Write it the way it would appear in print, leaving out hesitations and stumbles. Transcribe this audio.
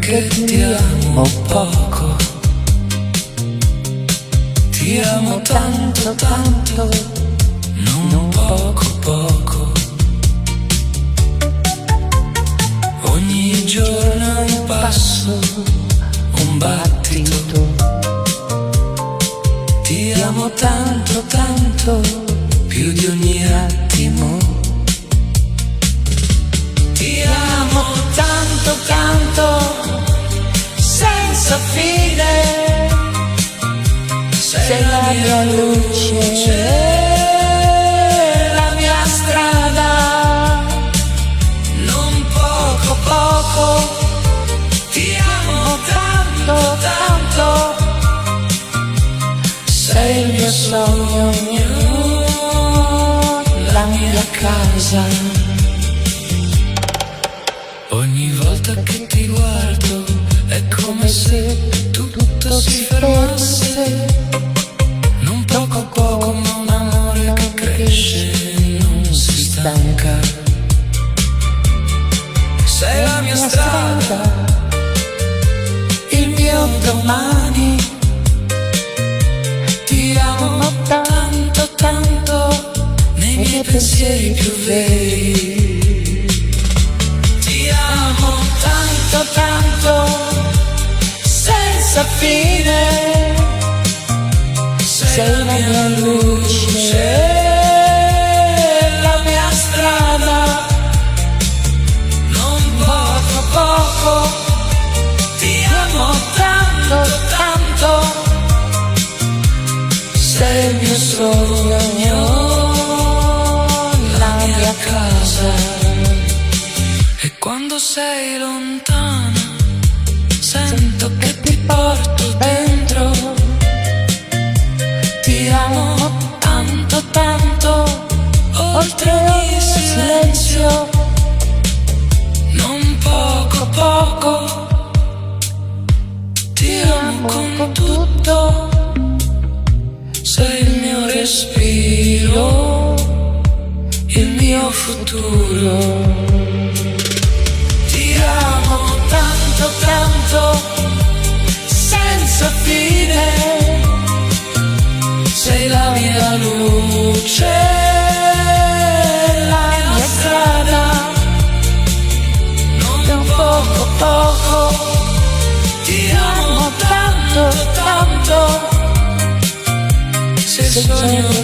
che ti amo poco, ti amo tanto tanto, non poco poco. Ogni giorno un passo, un battito, ti amo tanto tanto, più di ogni attimo. Ti amo tanto tanto, senza fine, sei la mia luce, la mia strada, non poco poco, ti amo tanto tanto, sei il mio sogno, la mia casa. Ogni volta che ti guardo è come se tutto si fermasse, non poco a poco ma un amore che cresce e non si stanca. Sei la mia strada, il mio domani, ti amo tanto tanto, nei miei pensieri più veri. Tanto tanto, senza fine, sei la mia luce, la mia strada, non poco poco, ti amo tanto tanto, sei il mio sogno, la mia casa. E quando sei lontana, sento che ti porto dentro, ti amo tanto tanto, oltre ogni silenzio, non poco poco, ti amo con tutto, sei il mio respiro, il mio futuro. Tanto tanto, senza fine, sei la mia luce, la mia strada, non poco poco, ti amo tanto tanto, sei il sogno